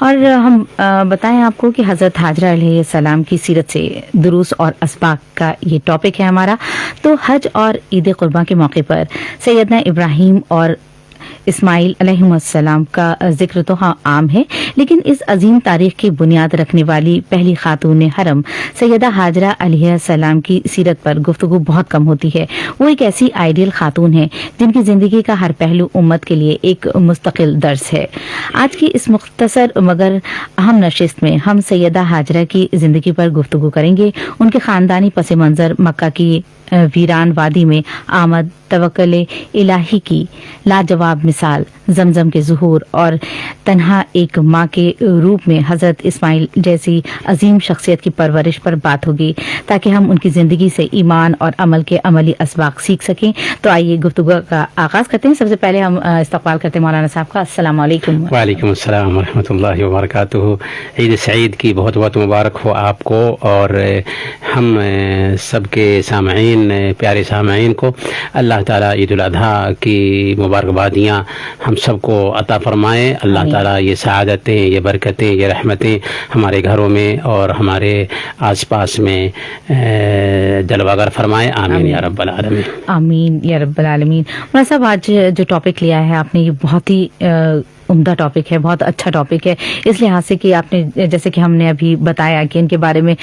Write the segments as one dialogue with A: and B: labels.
A: اور ہم بتائیں آپ کو کہ حضرت حاجرہ علیہ السلام کی سیرت سے دروس اور اسباق کا یہ ٹاپک ہے ہمارا. تو حج اور عید قرباں کے موقع پر سیدنا ابراہیم اور اسماعیل علیہ السلام کا ذکر تو عام ہے، لیکن اس عظیم تاریخ کی بنیاد رکھنے والی پہلی خاتون حرم سیدہ حاجرہ علیہ السلام کی سیرت پر گفتگو بہت کم ہوتی ہے. وہ ایک ایسی آئیڈیل خاتون ہے جن کی زندگی کا ہر پہلو امت کے لیے ایک مستقل درس ہے. آج کی اس مختصر مگر اہم نشست میں ہم سیدہ حاجرہ کی زندگی پر گفتگو کریں گے، ان کے خاندانی پس منظر، مکہ کی ویران وادی میں آمد، توکل الہی کی لاجواب مثال، زمزم کے ظہور اور تنہا ایک ماں کے روپ میں حضرت اسماعیل جیسی عظیم شخصیت کی پرورش پر بات ہوگی تاکہ ہم ان کی زندگی سے ایمان اور عمل کے عملی اسباق سیکھ سکیں. تو آئیے گفتگو کا آغاز کرتے ہیں. سب سے پہلے ہم استقبال کرتے ہیں مولانا صاحب کا. السلام علیکم.
B: وعلیکم السلام ورحمۃ اللہ وبرکاتہ. عید سعید کی بہت بہت مبارک ہو آپ کو اور ہم سب کے سامعین، پیارے سامعین کو اللہ تعالیٰ عید الاضحیٰ کی مبارکبادیاں ہم سب کو عطا فرمائے. اللہ تعالیٰ یہ سعادتیں، یہ برکتیں، یہ رحمتیں ہمارے گھروں میں اور ہمارے آس پاس میں جلوہ گر فرمائے. آمین یا رب العالمین.
A: آمین یا رب العالمین. مولانا صاحب، آج جو ٹاپک لیا ہے آپ نے، یہ بہت ہی عمدہ ٹاپک ہے، بہت اچھا ٹاپک ہے اس لحاظ سے کہ آپ نے جیسے کہ ہم نے ابھی بتایا کہ ان کے بارے میں،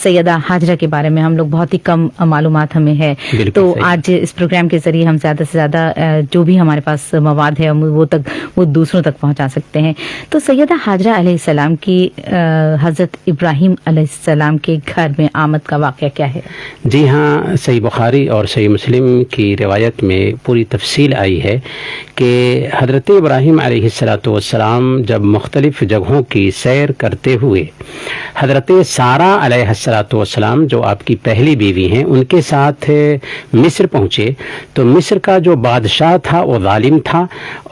A: سیدہ حاجرہ کے بارے میں ہم لوگ بہت ہی کم معلومات ہمیں ہے. تو آج اس پروگرام کے ذریعے ہم زیادہ سے زیادہ جو بھی ہمارے پاس مواد ہے وہ دوسروں تک پہنچا سکتے ہیں. تو سیدہ حاجرہ علیہ السلام کی حضرت ابراہیم علیہ السلام کے گھر میں آمد کا واقعہ کیا ہے؟
B: جی ہاں، صحیح بخاری اور صحیح مسلم کی روایت میں پوری تفصیل آئی ہے کہ حضرت ابراہیم علیہ السلام جب مختلف جگہوں کی سیر کرتے ہوئے حضرت سارہ علیہ السلام جو آپ کی پہلی بیوی ہیں ان کے ساتھ مصر پہنچے تو مصر کا جو بادشاہ تھا وہ ظالم تھا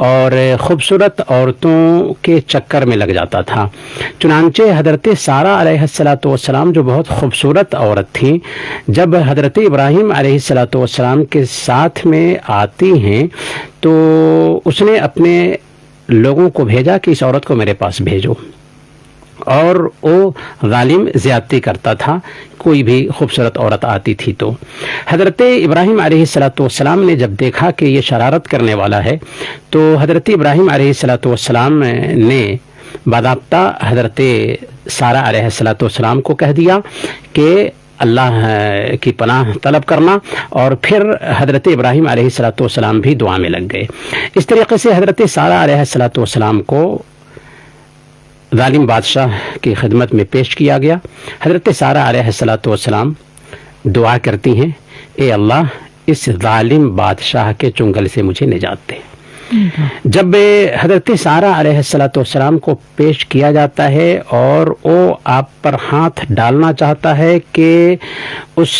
B: اور خوبصورت عورتوں کے چکر میں لگ جاتا تھا. چنانچہ حضرت سارہ علیہ السلام جو بہت خوبصورت عورت تھیں، جب حضرت ابراہیم علیہ السلام کے ساتھ میں آتی ہیں تو اس نے اپنے لوگوں کو بھیجا کہ اس عورت کو میرے پاس بھیجو، اور وہ ظالم زیادتی کرتا تھا. کوئی بھی خوبصورت عورت آتی تھی تو حضرت ابراہیم علیہ السلام نے جب دیکھا کہ یہ شرارت کرنے والا ہے تو حضرت ابراہیم علیہ السلام نے باضابطہ حضرت سارہ علیہ السلام کو کہہ دیا کہ اللہ کی پناہ طلب کرنا، اور پھر حضرت ابراہیم علیہ السلام بھی دعا میں لگ گئے. اس طریقے سے حضرت سارہ علیہ السلام کو ظالم بادشاہ کی خدمت میں پیش کیا گیا. حضرت سارہ علیہ السلام دعا کرتی ہیں، اے اللہ اس ظالم بادشاہ کے چنگل سے مجھے نجات دے. جب حضرت سارہ علیہ السلام کو پیش کیا جاتا ہے اور وہ آپ پر ہاتھ ڈالنا چاہتا ہے کہ اس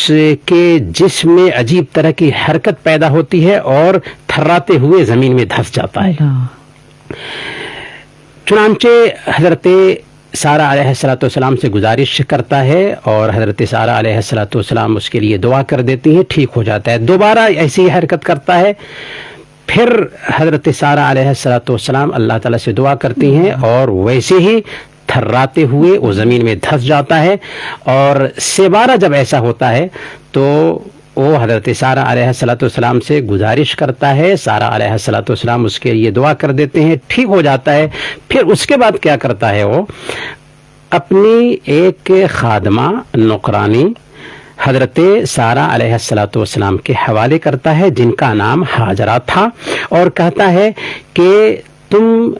B: کے جسم میں عجیب طرح کی حرکت پیدا ہوتی ہے اور تھراتے ہوئے زمین میں دھس جاتا ہے. چنانچہ حضرت سارہ علیہ السلام سے گزارش کرتا ہے اور حضرت سارہ علیہ السلام اس کے لیے دعا کر دیتی ہیں، ٹھیک ہو جاتا ہے. دوبارہ ایسی ہی حرکت کرتا ہے، پھر حضرت سارہ علیہ السلام اللہ تعالیٰ سے دعا کرتی ہیں اور ویسے ہی تھراتے ہوئے وہ زمین میں دھس جاتا ہے. اور سبارہ جب ایسا ہوتا ہے تو وہ حضرت سارہ علیہ السلام سے گزارش کرتا ہے، سارہ علیہ السلام اس کے لیے دعا کر دیتے ہیں، ٹھیک ہو جاتا ہے. پھر اس کے بعد کیا کرتا ہے، وہ اپنی ایک خادمہ نوکرانی حضرت سارہ علیہ السلام کے حوالے کرتا ہے جن کا نام حاجرہ تھا، اور کہتا ہے کہ تم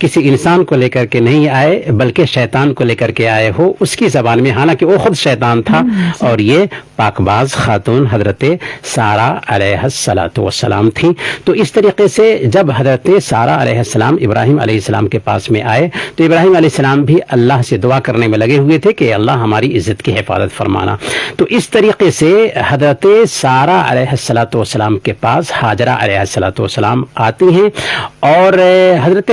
B: کسی انسان کو لے کر کے نہیں آئے بلکہ شیطان کو لے کر کے آئے ہو. اس کی زبان میں، حالانکہ وہ خود شیطان تھا، اور یہ پاک باز خاتون حضرت سارہ علیہ السلام تھی. تو اس طریقے سے جب حضرت سارہ علیہ السلام ابراہیم علیہ السلام کے پاس میں آئے تو ابراہیم علیہ السلام بھی اللہ سے دعا کرنے میں لگے ہوئے تھے کہ اللہ ہماری عزت کی حفاظت فرمانا. تو اس طریقے سے حضرت سارہ علیہ السلام کے پاس حاجرہ علیہ السلام آتی ہیں، اور حضرت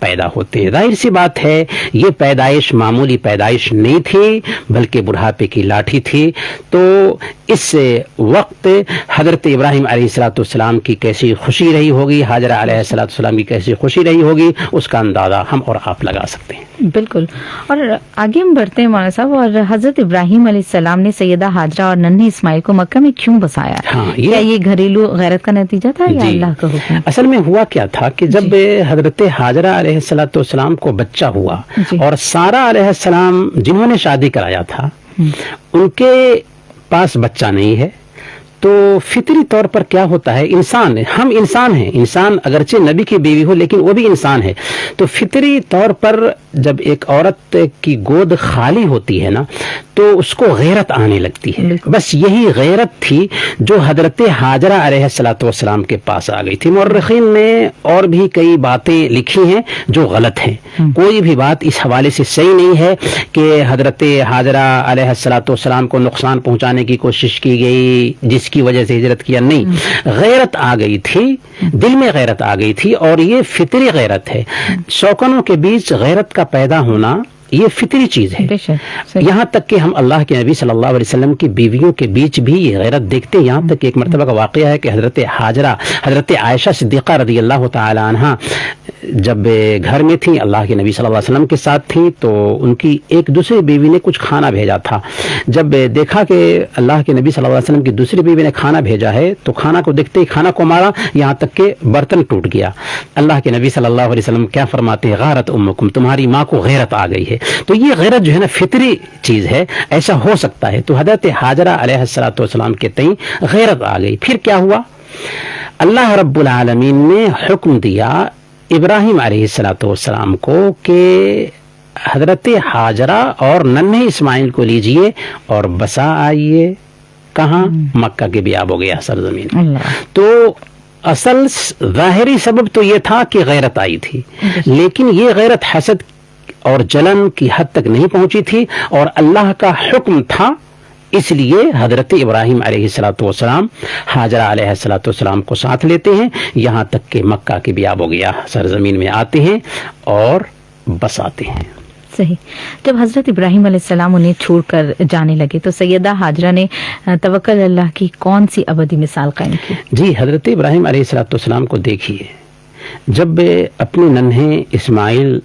B: پیدا ہوتے ہیں. ظاہر سی بات ہے یہ پیدائش معمولی پیدائش نہیں تھی بلکہ بڑھاپے کی لاٹھی تھی. تو اس وقت حضرت ابراہیم علیہ الصلوۃ والسلام کی کیسی خوشی رہی ہوگی, ہاجرہ علیہ الصلوۃ والسلام کی کیسی خوشی رہی ہوگی, اس کا اندازہ ہم اور آپ لگا سکتے ہیں.
A: بالکل. اور آگے ہم بڑھتے ہیں مولانا صاحب, اور حضرت ابراہیم علیہ السلام نے سیدہ ہاجرہ اور ننھے اسماعیل کو مکہ میں کیوں بسایا؟ کیا یہ گھریلو غیرت کا نتیجہ تھا یا اللہ کا حکم؟
B: اصل میں ہوا کیا تھا کہ جب حضرت ہاجرہ علیہ الصلوۃ والسلام کو بچہ ہوا اور سارہ علیہ السلام جنہوں نے شادی کرایا تھا ان کے پاس بچہ نہیں ہے, تو فطری طور پر کیا ہوتا ہے, ہم انسان ہیں, انسان اگرچہ نبی کی بیوی ہو لیکن وہ بھی انسان ہے, تو فطری طور پر جب ایک عورت کی گود خالی ہوتی ہے نا تو اس کو غیرت آنے لگتی ہے. بس یہی غیرت تھی جو حضرت ہاجرہ علیہ الصلوۃ والسلام کے پاس آ گئی تھی. مورخین نے اور بھی کئی باتیں لکھی ہیں جو غلط ہیں, کوئی بھی بات اس حوالے سے صحیح نہیں ہے کہ حضرت ہاجرہ علیہ الصلوۃ والسلام کو نقصان پہنچانے کی کوشش کی گئی جس کی وجہ سے ہجرت کیا. نہیں, غیرت آ گئی تھی, دل میں غیرت آ گئی تھی, اور یہ فطری غیرت ہے. شوقنوں کے بیچ غیرت کا پیدا ہونا یہ فطری چیز ہے. یہاں تک کہ ہم اللہ کے نبی صلی اللہ علیہ وسلم کی بیویوں کے بیچ بھی یہ غیرت دیکھتے ہیں. یہاں تک کہ ایک مرتبہ کا واقعہ ہے کہ حضرت ہاجرہ حضرت عائشہ صدیقہ رضی اللہ تعالی عنہا جب گھر میں تھیں, اللہ کے نبی صلی اللہ علیہ وسلم کے ساتھ تھیں, تو ان کی ایک دوسری بیوی نے کچھ کھانا بھیجا تھا. جب دیکھا کہ اللہ کے نبی صلی اللہ علیہ وسلم کی دوسری بیوی نے کھانا بھیجا ہے تو کھانا کو دیکھتے ہی کھانا کو مارا, یہاں تک کہ برتن ٹوٹ گیا. اللہ کے نبی صلی اللہ علیہ وسلم کیا فرماتے ہیں, غارت امکم, تمہاری ماں کو غیرت آ گئی ہے. تو یہ غیرت جو ہے نا فطری چیز ہے, ایسا ہو سکتا ہے. تو حضرت ہاجرہ علیہ الصلوۃ والسلام کے تئیں غیرت آ گئی. پھر کیا ہوا, اللہ رب العالمین نے حکم دیا ابراہیم علیہ الصلوۃ والسلام کو کہ حضرت ہاجرہ اور ننھے اسماعیل کو لیجئے اور بسا آئیے. کہاں؟ مکہ کے بیاب ہو گیا سرزمین. تو اصل ظاہری سبب تو یہ تھا کہ غیرت آئی تھی, لیکن یہ غیرت حسد اور جلن کی حد تک نہیں پہنچی تھی, اور اللہ کا حکم تھا. اس لیے حضرت ابراہیم علیہ الصلوۃ والسلام ہاجرہ علیہ الصلوۃ والسلام کو ساتھ لیتے ہیں, یہاں تک کہ مکہ کے بیاب ہو گیا سرزمین میں آتے ہیں اور بساتے ہیں.
A: صحیح. جب حضرت ابراہیم علیہ السلام انہیں چھوڑ کر جانے لگے تو سیدہ ہاجرہ نے توکل اللہ کی کون سی ابدی مثال قائم کی؟
B: جی, حضرت ابراہیم علیہ الصلوۃ والسلام کو دیکھیے, جب اپنے ننھے اسماعیل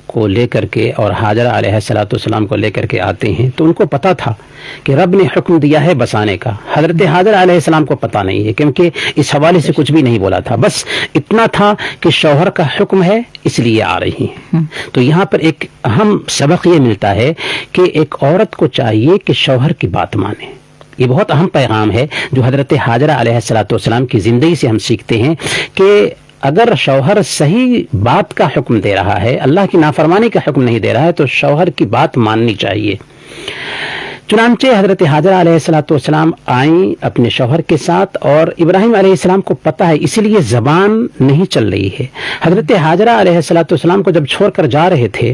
B: کو لے کر کے اور ہاجرہ علیہ الصلوۃ والسلام کو لے کر کے آتے ہیں تو ان کو پتا تھا کہ رب نے حکم دیا ہے بسانے کا. حضرت ہاجرہ علیہ السلام کو پتا نہیں ہے کیونکہ اس حوالے سے کچھ بھی نہیں بولا تھا, بس اتنا تھا کہ شوہر کا حکم ہے اس لیے آ رہی ہیں. تو یہاں پر ایک اہم سبق یہ ملتا ہے کہ ایک عورت کو چاہیے کہ شوہر کی بات مانے. یہ بہت اہم پیغام ہے جو حضرت ہاجرہ علیہ الصلوۃ والسلام کی زندگی سے ہم سیکھتے ہیں کہ اگر شوہر صحیح بات کا حکم دے رہا ہے, اللہ کی نافرمانی کا حکم نہیں دے رہا ہے, تو شوہر کی بات ماننی چاہیے. چنانچہ حضرت ہاجرہ علیہ الصلوۃ والسلام آئیں اپنے شوہر کے ساتھ, اور ابراہیم علیہ السلام کو پتہ ہے اس لیے زبان نہیں چل رہی ہے. حضرت ہاجرہ علیہ الصلوۃ والسلام کو جب چھوڑ کر جا رہے تھے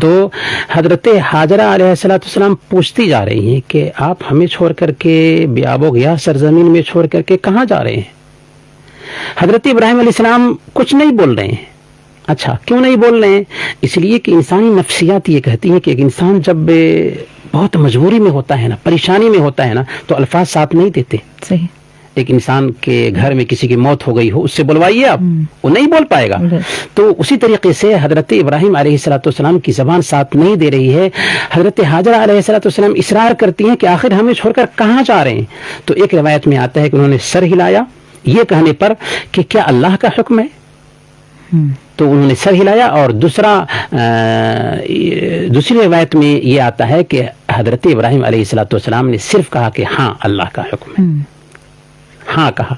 B: تو حضرت ہاجرہ علیہ الصلوۃ والسلام پوچھتی جا رہی ہیں کہ آپ ہمیں چھوڑ کر کے بیاب و گیا سرزمین میں چھوڑ کر کے کہاں جا رہے ہیں؟ حضرت ابراہیم علیہ السلام کچھ نہیں بول رہے ہیں. اچھا, کیوں نہیں بول رہے ہیں؟ اس لیے کہ انسانی نفسیات یہ کہتی ہیں کہ ایک انسان جب بہت مجبوری میں ہوتا ہے نا, پریشانی میں ہوتا ہے نا, تو الفاظ ساتھ نہیں دیتے. صحیح. ایک انسان کے گھر میں کسی کی موت ہو گئی ہو, اس سے بلوائیے آپ, وہ نہیں بول پائے گا. تو اسی طریقے سے حضرت ابراہیم علیہ الصلوۃ والسلام کی زبان ساتھ نہیں دے رہی ہے. حضرت ہاجرہ علیہ الصلوۃ والسلام اصرار کرتی ہیں کہ آخر ہمیں چھوڑ کر کہاں جا رہے ہیں؟ تو ایک روایت میں آتا ہے کہ انہوں نے سر ہلایا یہ کہنے پر کہ کیا اللہ کا حکم ہے؟ تو انہوں نے سر ہلایا. اور دوسری روایت میں یہ آتا ہے کہ حضرت ابراہیم علیہ الصلوۃ والسلام نے صرف کہا کہ ہاں اللہ کا حکم ہے, ہاں کہا.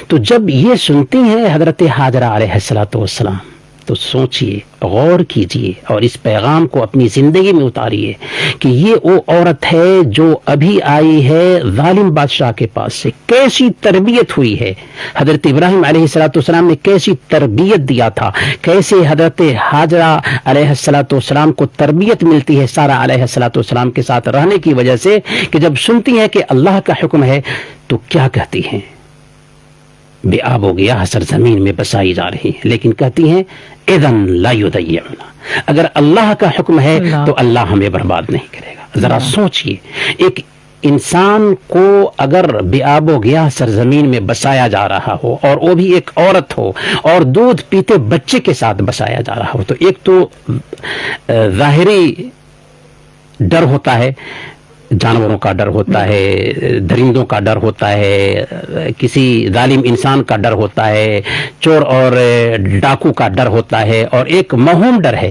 B: تو جب یہ سنتی ہیں حضرت ہاجرہ علیہ الصلوۃ والسلام تو سوچئے, غور کیجئے اور اس پیغام کو اپنی زندگی میں اتاریے کہ یہ وہ عورت ہے جو ابھی آئی ہے ظالم بادشاہ کے پاس سے, کیسی تربیت ہوئی ہے. حضرت ابراہیم علیہ الصلوۃ والسلام نے کیسی تربیت دیا تھا, کیسے حضرت ہاجرہ علیہ الصلوۃ والسلام کو تربیت ملتی ہے سارہ علیہ الصلوۃ والسلام کے ساتھ رہنے کی وجہ سے, کہ جب سنتی ہیں کہ اللہ کا حکم ہے تو کیا کہتی ہیں. بے آب و گیاہ سرزمین میں بسائی جا رہی ہیں، لیکن کہتی ہیں اذن لا یضیعنا، اگر اللہ کا حکم ہے تو اللہ ہمیں برباد نہیں کرے گا۔ ذرا سوچئے، ایک انسان کو اگر بے آب و گیاہ سرزمین میں بسایا جا رہا ہو، اور وہ بھی ایک عورت ہو، اور دودھ پیتے بچے کے ساتھ بسایا جا رہا ہو، تو ایک تو ظاہری ڈر ہوتا ہے، جانوروں کا ڈر ہوتا ہے، درندوں کا ڈر ہوتا ہے، کسی ظالم انسان کا ڈر ہوتا ہے، چور اور ڈاکو کا ڈر ہوتا ہے، اور ایک موہوم ڈر ہے۔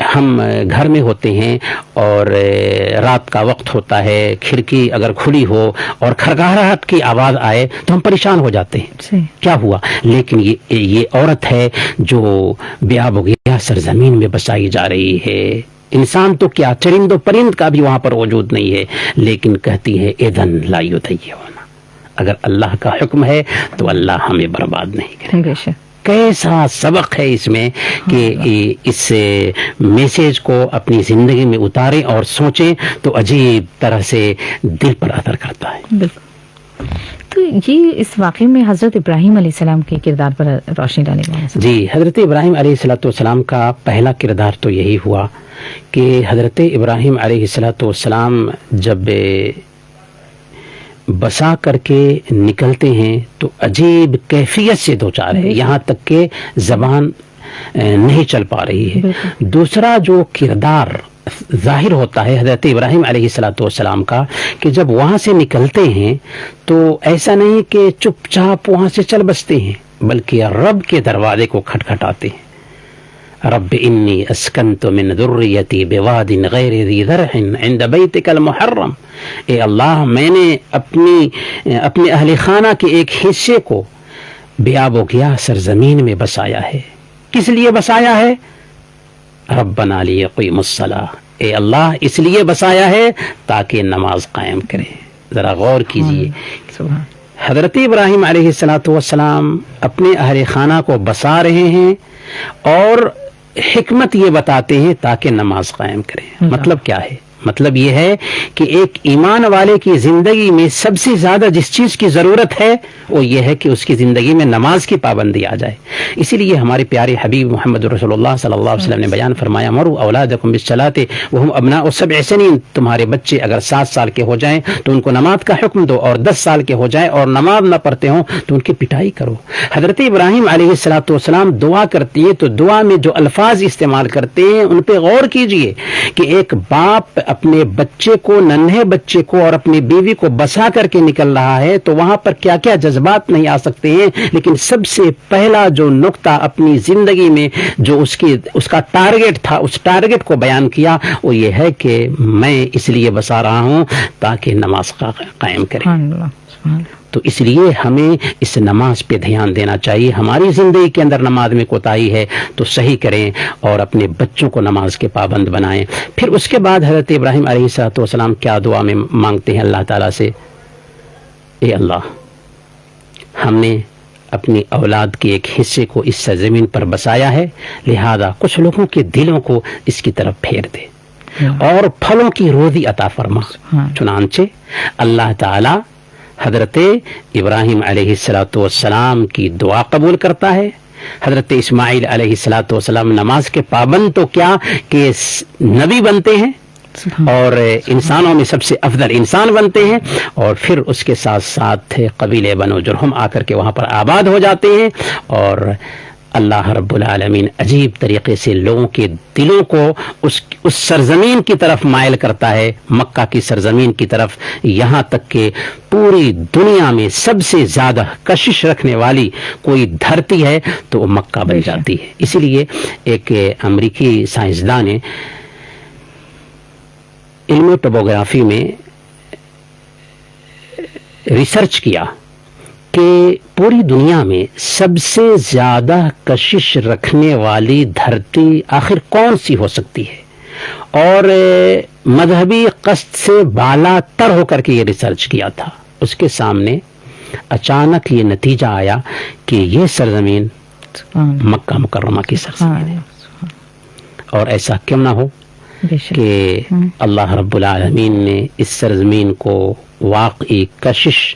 B: ہم گھر میں ہوتے ہیں اور رات کا وقت ہوتا ہے، کھڑکی اگر کھلی ہو اور کھڑکھڑاہٹ کی آواز آئے تو ہم پریشان ہو جاتے ہیں، کیا ہوا؟ لیکن یہ عورت ہے جو بے آب و گیاہ سرزمین میں بسائی جا رہی ہے، انسان تو کیا، چرند و پرند کا بھی وہاں پر وجود نہیں ہے، لیکن کہتی ہے اذن لا یضیعنا، اگر اللہ کا حکم ہے تو اللہ ہمیں برباد نہیں کرے گا۔ کیسا سبق ہے اس میں کہ اس میسیج کو اپنی زندگی میں اتاریں اور سوچیں تو عجیب طرح سے دل پر اثر کرتا ہے۔
A: بالکل۔ تو یہ اس واقعے میں حضرت ابراہیم علیہ السلام کے کردار پر روشنی ڈالے گا۔
B: جی، حضرت ابراہیم علیہ السلام کا پہلا کردار تو یہی ہوا کہ حضرت ابراہیم علیہ السلام جب بسا کر کے نکلتے ہیں تو عجیب کیفیت سے دوچار ہے، یہاں تک کہ زبان نہیں چل پا رہی ہے۔ دوسرا جو کردار ظاہر ہوتا ہے حضرت ابراہیم علیہ السلام کا، کہ جب وہاں سے نکلتے ہیں تو ایسا نہیں کہ چپ چاپ وہاں سے چل بستے ہیں، بلکہ رب کے دروازے کو کھٹکھٹاتے ہیں۔ رب انی اسکنت من ذریتی بواد غیر ذی زرع عند بیتک المحرم، اے اللہ میں نے اپنے اہل خانہ کے ایک حصے کو بے آب و گیاہ سرزمین میں بسایا ہے۔ کس لیے بسایا ہے؟ ربنا لیقیموا الصلاۃ، اے اللہ اس لیے بسایا ہے تاکہ نماز قائم کریں۔ ذرا غور کیجئے، حضرت ابراہیم علیہ السلام اپنے اہل خانہ کو بسا رہے ہیں اور حکمت یہ بتاتے ہیں تاکہ نماز قائم کریں۔ مطلب کیا ہے؟ مطلب یہ ہے کہ ایک ایمان والے کی زندگی میں سب سے زیادہ جس چیز کی ضرورت ہے وہ یہ ہے کہ اس کی زندگی میں نماز کی پابندی آ جائے۔ اسی لیے ہمارے پیارے حبیب محمد رسول اللہ صلی اللہ علیہ وسلم نے بیان فرمایا، مروا اولادکم بالصلاۃ وہم ابناء 7 سنین، تمہارے بچے اگر 7 سال کے ہو جائیں تو ان کو نماز کا حکم دو، اور 10 سال کے ہو جائیں اور نماز نہ پڑھتے ہوں تو ان کی پٹائی کرو۔ حضرت ابراہیم علیہ السلام دعا کرتی ہے تو دعا میں جو الفاظ استعمال کرتے ہیں ان پہ غور کیجئے کہ ایک باپ اپنے بچے کو، ننھے بچے کو اور اپنی بیوی کو بسا کر کے نکل رہا ہے تو وہاں پر کیا کیا جذبات نہیں آ سکتے ہیں، لیکن سب سے پہلا جو نقطہ اپنی زندگی میں جو اس کا ٹارگٹ تھا، اس ٹارگٹ کو بیان کیا، وہ یہ ہے کہ میں اس لیے بسا رہا ہوں تاکہ نماز قائم کرے۔ تو اس لیے ہمیں اس نماز پہ دھیان دینا چاہیے۔ ہماری زندگی کے اندر نماز میں کوتاہی ہے تو صحیح کریں اور اپنے بچوں کو نماز کے پابند بنائیں۔ پھر اس کے بعد حضرت ابراہیم علیہ السلام کیا دعا میں مانگتے ہیں اللہ تعالیٰ سے؟ اے اللہ، ہم نے اپنی اولاد کے ایک حصے کو اس سرزمین پر بسایا ہے، لہذا کچھ لوگوں کے دلوں کو اس کی طرف پھیر دے اور پھلوں کی روزی عطا فرما۔ چنانچہ اللہ تعالیٰ حضرت ابراہیم علیہ السلام کی دعا قبول کرتا ہے۔ حضرت اسماعیل علیہ السلام نماز کے پابند تو کیا کہ نبی بنتے ہیں اور انسانوں میں سب سے افضل انسان بنتے ہیں، اور پھر اس کے ساتھ ساتھ قبیلے بنو جرہم آ کر کے وہاں پر آباد ہو جاتے ہیں، اور اللہ رب العالمین عجیب طریقے سے لوگوں کے دلوں کو اس سرزمین کی طرف مائل کرتا ہے، مکہ کی سرزمین کی طرف، یہاں تک کہ پوری دنیا میں سب سے زیادہ کشش رکھنے والی کوئی دھرتی ہے تو وہ مکہ بن جاتی ہے۔ اسی لیے ایک امریکی سائنسدان نے علم ٹوپوگرافی میں ریسرچ کیا کہ پوری دنیا میں سب سے زیادہ کشش رکھنے والی دھرتی آخر کون سی ہو سکتی ہے، اور مذہبی قصد سے بالا تر ہو کر کے یہ ریسرچ کیا تھا۔ اس کے سامنے اچانک یہ نتیجہ آیا کہ یہ سرزمین مکہ مکرمہ کی سرزمین ہے، اور ایسا کیوں نہ ہو کہ اللہ رب العالمین نے اس سرزمین کو واقعی کشش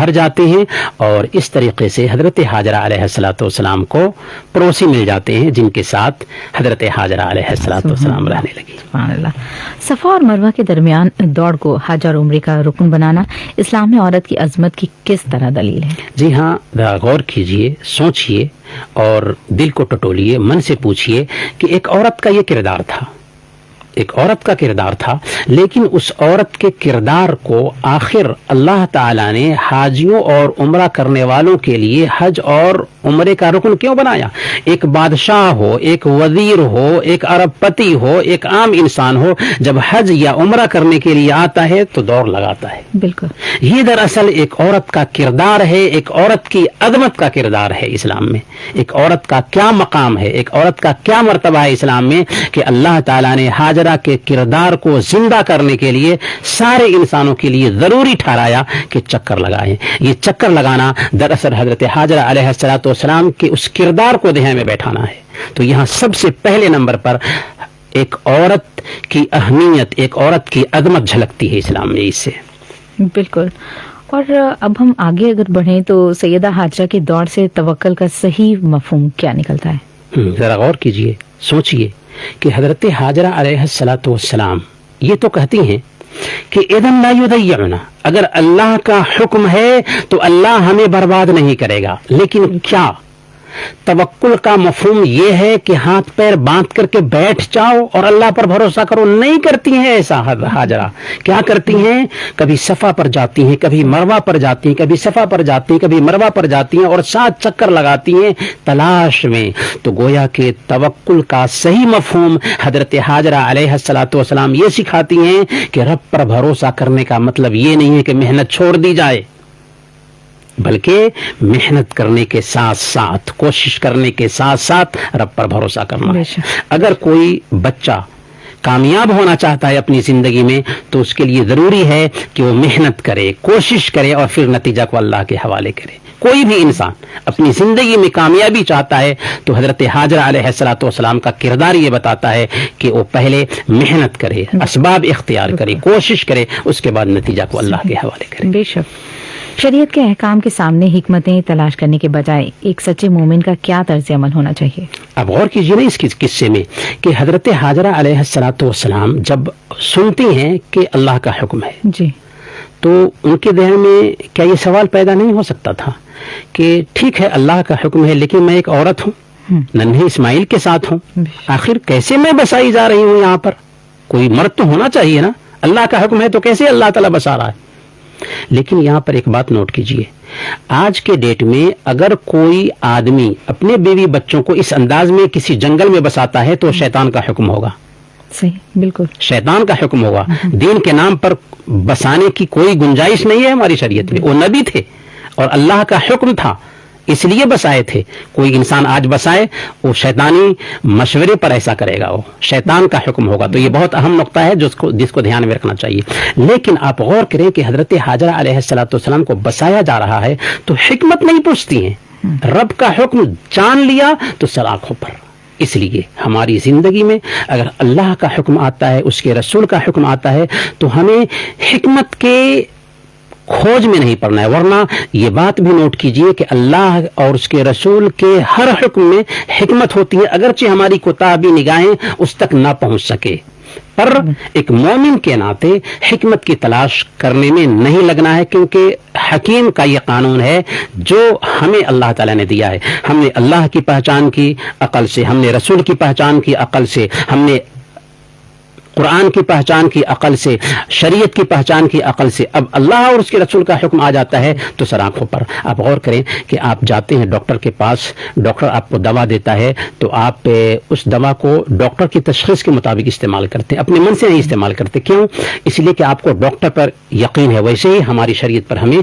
B: باہر جاتے ہیں اور اس طریقے سے حضرت حاجرہ علیہ الصلوۃ والسلام کو پڑوسی مل جاتے ہیں جن کے ساتھ حضرت حاجرہ علیہ الصلوۃ والسلام رہنے لگی.
A: سبحان اللہ. صفا اور مروہ کے درمیان دوڑ کو حج اور عمرے کا رکن بنانا اسلام میں عورت کی عظمت کی کس طرح دلیل ہے؟
B: جی ہاں، غور کیجئے، سوچئے اور دل کو ٹٹولیے، من سے پوچھئے کہ ایک عورت کا یہ کردار تھا، ایک عورت کا کردار تھا، لیکن اس عورت کے کردار کو آخر اللہ تعالیٰ نے حاجیوں اور عمرہ کرنے والوں کے لیے حج اور عمرے کا رکن کیوں بنایا؟ ایک بادشاہ ہو، ایک وزیر ہو، ایک ارب پتی ہو، ایک عام انسان ہو، جب حج یا عمرہ کرنے کے لیے آتا ہے تو دوڑ لگاتا ہے.
A: بالکل.
B: یہ دراصل ایک عورت کا کردار ہے، ایک عورت کی عظمت کا کردار ہے اسلام میں. ایک عورت کا کیا مقام ہے، ایک عورت کا کیا مرتبہ ہے اسلام میں کہ اللہ تعالیٰ نے حاجرہ کے کردار کو زندہ کرنے کے لیے سارے انسانوں کے لیے ضروری ٹھہرایا کہ چکر لگائیں. یہ چکر لگانا دراصل حضرت حاجرہ علیہ السلام کے اس کردار کو ذہن میں بیٹھانا ہے. تو یہاں سب سے پہلے نمبر پر ایک عورت کی اہمیت، ایک عورت کی عظمت جھلکتی ہے اسلام میں. اس سے
A: بالکل. اور اب ہم آگے اگر بڑھیں تو سیدہ حاجرہ کی دوڑ سے توکل کا صحیح مفہوم کیا نکلتا ہے؟
B: ذرا غور کیجئے، سوچئے کہ حضرت حاجرہ علیہ السلام یہ تو کہتی ہیں کہ اذن لا یضیعنا، اگر اللہ کا حکم ہے تو اللہ ہمیں برباد نہیں کرے گا. لیکن کیا توکل کا مفہوم یہ ہے کہ ہاتھ پیر باندھ کر کے بیٹھ جاؤ اور اللہ پر بھروسہ کرو؟ نہیں کرتی ہیں ایسا. حاجرہ کیا کرتی ہیں؟ کبھی صفا پر جاتی ہیں، کبھی مروہ پر جاتی ہیں، کبھی صفا پر جاتی ہیں، کبھی مروہ پر جاتی ہیں اور 7 چکر لگاتی ہیں تلاش میں. تو گویا کہ توکل کا صحیح مفہوم حضرت حاجرہ علیہ السلام یہ سکھاتی ہیں کہ رب پر بھروسہ کرنے کا مطلب یہ نہیں ہے کہ محنت چھوڑ دی جائے، بلکہ محنت کرنے کے ساتھ ساتھ، کوشش کرنے کے ساتھ ساتھ رب پر بھروسہ کرنا ہے. اگر کوئی بچہ کامیاب ہونا چاہتا ہے اپنی زندگی میں تو اس کے لیے ضروری ہے کہ وہ محنت کرے، کوشش کرے اور پھر نتیجہ کو اللہ کے حوالے کرے. کوئی بھی انسان اپنی زندگی میں کامیابی چاہتا ہے تو حضرت حاجرہ علیہ السلام کا کردار یہ بتاتا ہے کہ وہ پہلے محنت کرے، اسباب اختیار کرے، کوشش کرے، اس کے بعد نتیجہ کو اللہ کے حوالے کرے.
A: بے شک. شریعت کے احکام کے سامنے حکمتیں تلاش کرنے کے بجائے ایک سچے مومن کا کیا طرز عمل ہونا چاہیے؟
B: اب غور کیجیے نا اس قصے میں کہ حضرت حاجرہ علیہ السلام جب سنتی ہیں کہ اللہ کا حکم ہے
A: جی
B: تو ان کے ذہن میں کیا یہ سوال پیدا نہیں ہو سکتا تھا کہ ٹھیک ہے اللہ کا حکم ہے لیکن میں ایک عورت ہوں، ننھے اسماعیل کے ساتھ ہوں، آخر کیسے میں بسائی جا رہی ہوں؟ یہاں پر کوئی مرد تو ہونا چاہیے نا، اللہ کا حکم ہے تو کیسے اللہ تعالیٰ بسا رہا ہے؟ لیکن یہاں پر ایک بات نوٹ کیجئے، آج کے ڈیٹ میں اگر کوئی آدمی اپنے بیوی بچوں کو اس انداز میں کسی جنگل میں بساتا ہے تو شیطان کا حکم ہوگا.
A: صحیح، بالکل
B: شیطان کا حکم ہوگا. دین کے نام پر بسانے کی کوئی گنجائش نہیں ہے ہماری شریعت میں. وہ نبی تھے اور اللہ کا حکم تھا اس لیے بسائے تھے. کوئی انسان آج بسائے وہ شیطانی مشورے پر ایسا کرے گا، وہ شیطان کا حکم ہوگا. تو یہ بہت اہم نقطہ ہے جس کو دھیان میں رکھنا چاہیے. لیکن آپ غور کریں کہ حضرت حاجرہ علیہ السلام کو بسایا جا رہا ہے تو حکمت نہیں پوچھتی ہیں، رب کا حکم جان لیا تو سر آنکھوں پر. اس لیے ہماری زندگی میں اگر اللہ کا حکم آتا ہے، اس کے رسول کا حکم آتا ہے تو ہمیں حکمت کے کھوج میں نہیں پڑنا ہے. ورنہ یہ بات بھی نوٹ کیجئے کہ اللہ اور اس کے رسول کے ہر حکم میں حکمت ہوتی ہے، اگرچہ ہماری کوتاہی نگاہیں اس تک نہ پہنچ سکے. پر ایک مومن کے ناطے حکمت کی تلاش کرنے میں نہیں لگنا ہے، کیونکہ حکیم کا یہ قانون ہے جو ہمیں اللہ تعالیٰ نے دیا ہے. ہم نے اللہ کی پہچان کی عقل سے، ہم نے رسول کی پہچان کی عقل سے، ہم نے قرآن کی پہچان کی عقل سے، شریعت کی پہچان کی عقل سے. اب اللہ اور اس کے رسول کا حکم آ جاتا ہے تو سر آنکھوں پر. آپ غور کریں کہ آپ جاتے ہیں ڈاکٹر کے پاس، ڈاکٹر آپ کو دوا دیتا ہے تو آپ اس دوا کو ڈاکٹر کی تشخیص کے مطابق استعمال کرتے ہیں، اپنے من سے نہیں استعمال کرتے. کیوں؟ اس لیے کہ آپ کو ڈاکٹر پر یقین ہے. ویسے ہی ہماری شریعت پر ہمیں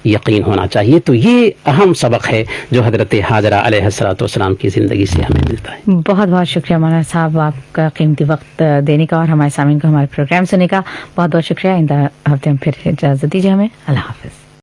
B: یقین ہونا چاہیے. تو یہ اہم سبق ہے جو حضرت حاجرہ علیہ السلام کی زندگی سے ہمیں ملتا ہے.
A: بہت بہت شکریہ مولانا صاحب آپ کا قیمتی وقت دینے کا اور ہمارے سامعین کو ہمارے پروگرام سننے کا. بہت بہت شکریہ. آئندہ ہفتے میں پھر اجازت دیجیے ہمیں. اللہ حافظ.